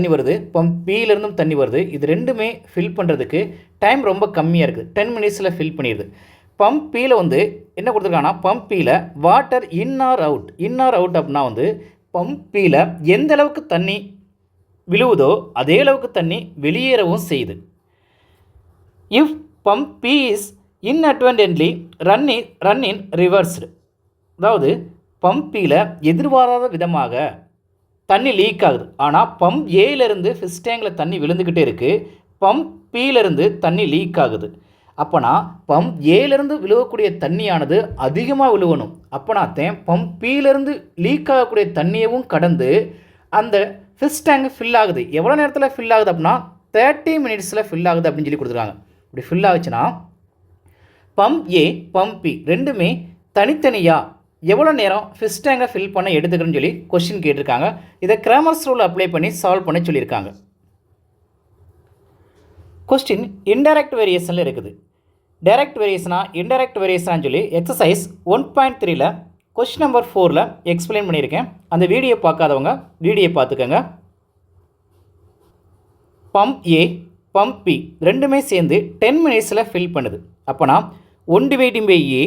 தண்ணி வருது, பம்ப் பியிலேருந்தும் தண்ணி வருது. இது ரெண்டுமே ஃபில் பண்ணுறதுக்கு டைம் ரொம்ப கம்மியாக இருக்குது. 10 மினிட்ஸில் ஃபில் பண்ணிடுது. பம்ப் பியில் வந்து என்ன கொடுத்துருக்காங்கன்னா, பம்ப் பியில் water in or out. In or out அப்படின்னா வந்து பம்ப் பியில் எந்த அளவுக்கு தண்ணி விழுவுதோ அதே அளவுக்கு தண்ணி வெளியேறவும் செய்யுது. If pump p is inadvertently run in reversed, அதாவது பம்ப் பியில் எதிர்பாராத விதமாக தண்ணி லீக் ஆகுது. ஆனால் பம்ப் ஏலேருந்து ஃபிஷ் டேங்கில் தண்ணி விழுந்துக்கிட்டே இருக்குது, பம்ப் பியிலேருந்து தண்ணி லீக் ஆகுது. அப்போனா பம்ப் ஏலேருந்து விழுவக்கூடிய தண்ணியானது அதிகமாக விழுவணும். அப்போனாத்தேன் பம்ப் பியிலேருந்து லீக் ஆகக்கூடிய தண்ணியவும் கடந்து அந்த ஃபிஷ் டேங்க் ஃபில் ஆகுது. எவ்வளோ நேரத்தில் ஃபில் ஆகுது அப்படின்னா 30 மினிட்ஸில் ஃபில் ஆகுது அப்படின்னு சொல்லி கொடுத்துருக்காங்க. இப்படி ஃபில் ஆகுச்சுன்னா பம்ப் ஏ பம்ப் பி ரெண்டுமே தனித்தனியாக எவ்வளோ நேரம் ஃபிஷ் டேங்கை ஃபில் பண்ண எடுத்துக்கிறேன்னு சொல்லி கொஸ்டின் கேட்டிருக்காங்க. இதை கிராமர்ஸ் ரூல் அப்ளை பண்ணி சால்வ் பண்ண சொல்லியிருக்காங்க. கொஸ்டின் இன்டைரக்ட் வேரியேஷனில் இருக்குது. டைரக்ட் வேரியேஷனா இன்டைரக்ட் வேரியேஷனான்னு சொல்லி எக்ஸசைஸ் 1.3ல் கொஸ்டின் நம்பர் 4ல் எக்ஸ்பிளைன் பண்ணியிருக்கேன். அந்த வீடியோ பார்க்காதவங்க வீடியோ பார்த்துக்கோங்க. பம்ப் ஏ பம்ப் பி ரெண்டுமே சேர்ந்து 10 மினிட்ஸில் ஃபில் பண்ணுது. அப்போனா 1/A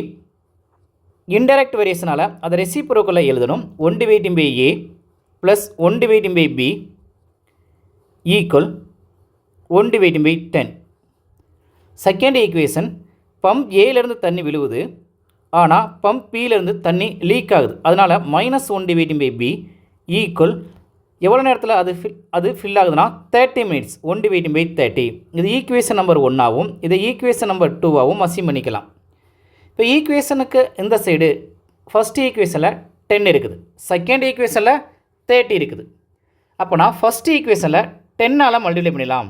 இன்டைரக்ட் வேரியேஷனால் அதை ரெசிப்ரோக்கலில் எழுதணும். 1/A plus 1/B equal 1/10. Second equation, pump ஏலேருந்து தண்ணி விழுவுது, ஆனால் பம்ப் பியிலேருந்து தண்ணி லீக் ஆகுது. அதனால் -1/B ஈக்குவல் எவ்வளோ நேரத்தில் அது ஃபில் ஆகுதுன்னா 30 மினிட்ஸ். 1/30. இது ஈக்குவேஷன் நம்பர் 1ஆகவும் இதை ஈக்குவேஷன் நம்பர் 2ஆகவும் அசீவ் பண்ணிக்கலாம். இப்போ ஈக்குவேஷனுக்கு இந்த சைடு ஃபஸ்ட் ஈக்குவேஷனில் 10 இருக்குது, செகண்ட் ஈக்குவேஷனில் 30 இருக்குது. அப்போனா ஃபஸ்ட் ஈக்குவேஷனில் 10ஆல் மல்டிப்ளை பண்ணிடலாம்.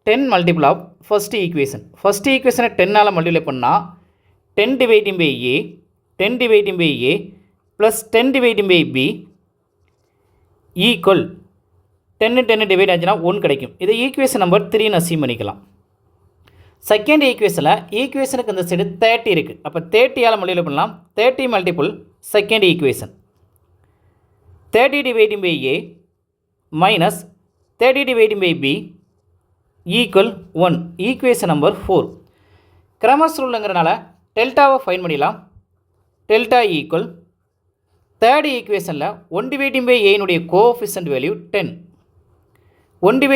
10 multiple of first equation. First ஈக்குவேஷனை 10ஆல் மல்டிப்ளை பண்ணால் 10/A 10/A plus 10/B equal 10 divide ஆச்சுன்னா 1 கிடைக்கும். இதை ஈக்குவேஷன் நம்பர் 3ன்னு அசீவ் பண்ணிக்கலாம். செகண்ட் ஈக்குவேஷனில் ஈக்குவேஷனுக்கு இந்த சைடு 30 இருக்குது. அப்போ 30ஆல் மல்டிப்ளை பண்ணலாம். 30 multiple second equation 30/A minus 30/B equal 1. Equation number 4. Cramer's ரூலுங்கிறனால டெல்டாவை ஃபைன் பண்ணிடலாம். டெல்டா ஈக்குவல் தேர்ட் ஈக்குவேஷனில் 1/A coefficient value 10, 1/B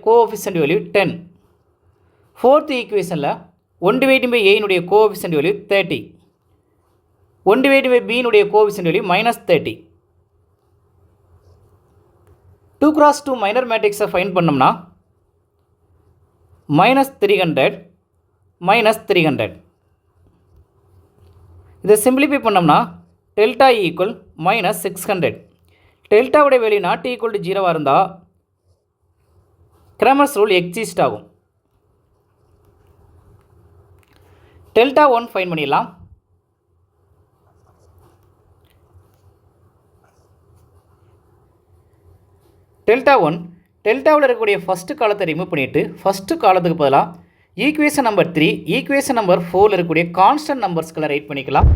coefficient value 10. Fourth ஈக்குவேஷனில் 1/A coefficient value 30, 1/B coefficient value -30. 2x2 minor மேட்ரிக்ஸை find பண்ணோம்னா -300 -300. இதை simplify பண்ணோம்னா delta equal -600. டெல்டாவுடைய வேல்யூ நாட் ஈக்குவல் டு 0 இருந்தால் கிராமர்ஸ் ரூல் எக்ஸிஸ்ட் ஆகும். டெல்டா 1 ஃபைன் பண்ணிடலாம். டெல்டா 1 டெல்டாவில் இருக்கக்கூடிய ஃபஸ்ட்டு காலத்தை ரிமூவ் பண்ணிவிட்டு ஃபஸ்ட்டு காலத்துக்கு பதிலாக ஈக்குவேஷன் நம்பர் 3 ஈக்குவேஷன் நம்பர் 4 இருக்கக்கூடிய கான்ஸ்டன்ட் நம்பர்ஸ்களை ரைட் பண்ணிக்கலாம்.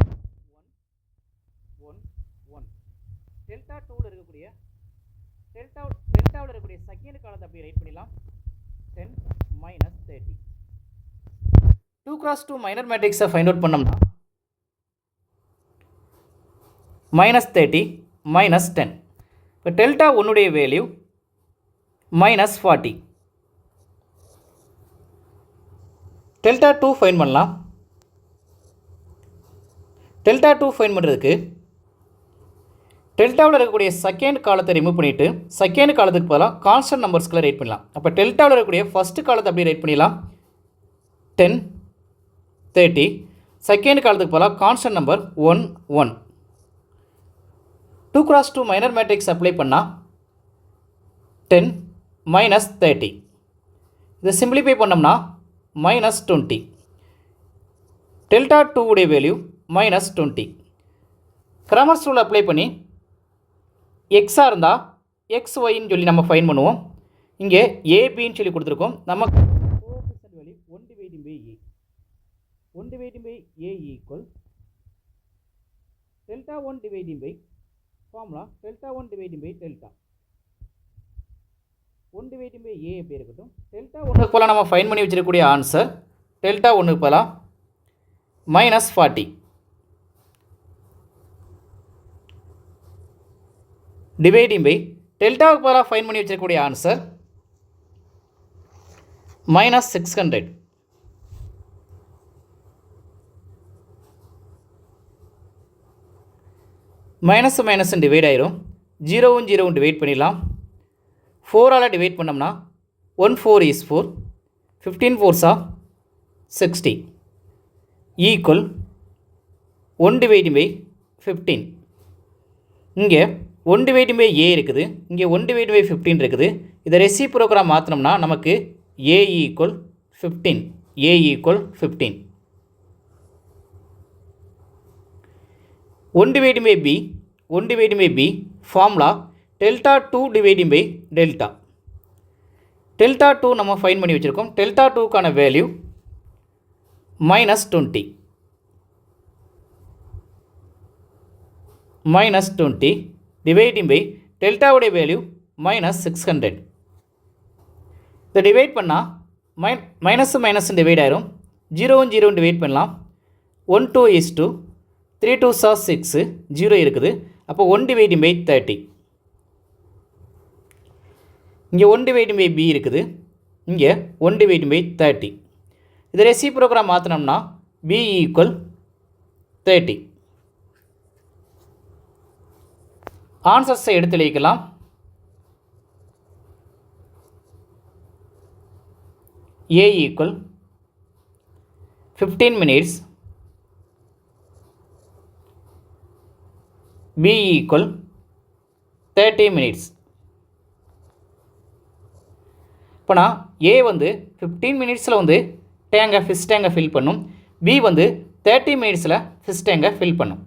1 1 டெல்டா 2வில் இருக்கக்கூடிய டெல்டாவில் இருக்கக்கூடிய செகண்ட் காலத்தை அப்படி ரைட் பண்ணிடலாம். 10 -30. 2x2 மைனர் மேட்ரிக்ஸை ஃபைண்ட் அவுட் பண்ணோம்னா -30 -10. இப்போ டெல்டா 1உடைய வேல்யூ -40. டெல்டா 2 ஃபைன் பண்ணலாம். டெல்டா 2 ஃபைன் பண்ணுறதுக்கு டெல்டாவில் இருக்கக்கூடிய செகண்ட் காலத்தை ரிமூவ் பண்ணிவிட்டு செகண்ட் காலத்துக்கு பதிலாக கான்ஸ்டன்ட் நம்பர்ஸ்களை ரைட் பண்ணலாம். அப்போ டெல்டாவில் இருக்கக்கூடிய ஃபஸ்ட்டு காலத்தை அப்படியே ரைட் பண்ணிடலாம். 10 30. செகண்ட் காலத்துக்கு பதிலாக constant number 1 1. 2x2 minor matrix apply பண்ணால் 10 -30. இதை சிம்பிளிஃபை பண்ணோம்னா -20. டெல்டா 2 உடைய வேல்யூ -20. கிராமர்ஸ் ரூல் அப்ளை பண்ணி எக்ஸாக இருந்தால் XYன்னு சொல்லி நம்ம ஃபைன் பண்ணுவோம். இங்கே ஏபின்னு சொல்லி கொடுத்துருக்கோம். நமக்கு coefficient value 1/A 1/A equal delta 1 dividing by formula delta 1 dividing by delta. 1 dividing by A எப்படி இருக்கட்டும். டெல்டா ஒன்றுக்கு போல நம்ம ஃபைன் பண்ணி வச்சிருக்கக்கூடிய ஆன்சர் டெல்டா ஒன்றுக்கு போல -40 டிவைடிங் பை டெல்டாவுக்கு போல ஃபைன் பண்ணி வச்சிருக்கக்கூடிய ஆன்சர் -600. மைனஸ் டிவைட் ஆயிரும். 0 டிவைட் பண்ணிடலாம். 4ஆல் டிவைட் பண்ணோம்னா 1 4 is 4, 15 4s are 60 equal 1 dividing by 15. இங்கே 1 டிவைடிங் பை ஏ இருக்குது, இங்கே 1 டிவைடிங் பை 15 இருக்குது. இதை ரெசிப்ரோக்கலாக மாற்றினோம்னா நமக்கு ஏ equal 15, A equal 15. 1 dividing by b, 1 dividing by b formula delta 2 dividing by delta. delta 2 நம்ம ஃபைன் பண்ணி வச்சிருக்கோம். delta 2 கான வேல்யூ -20 dividing by delta உடைய வேல்யூ -600. இதை டிவைட் பண்ணால் மைனஸ் டிவைட் ஆயிரும். 0 டிவைட் பண்ணலாம். 1 2 is 2, 3 2s are 6, 0 இருக்குது. அப்போ 1 டிவைடிங் பை 30. இங்கே 1 டிவைடிங் பை b இருக்குது, இங்கே 1 டிவைடிங் பை 30. இதை ரெசிப்ரோக்கலாக மாற்றினோம்னா b ஈக்குவல் 30. ஆன்சர்ஸை எடுத்து எழுதிக்கலாம். a equal 15 minutes, b equal 30 minutes. இப்போ நான் ஏ வந்து 15 மினிட்ஸில் ஃபிஷ் டேங்கை ஃபில் பண்ணும், பி வந்து 30 மினிட்ஸில் ஃபிஷ் டேங்கை ஃபில் பண்ணும்.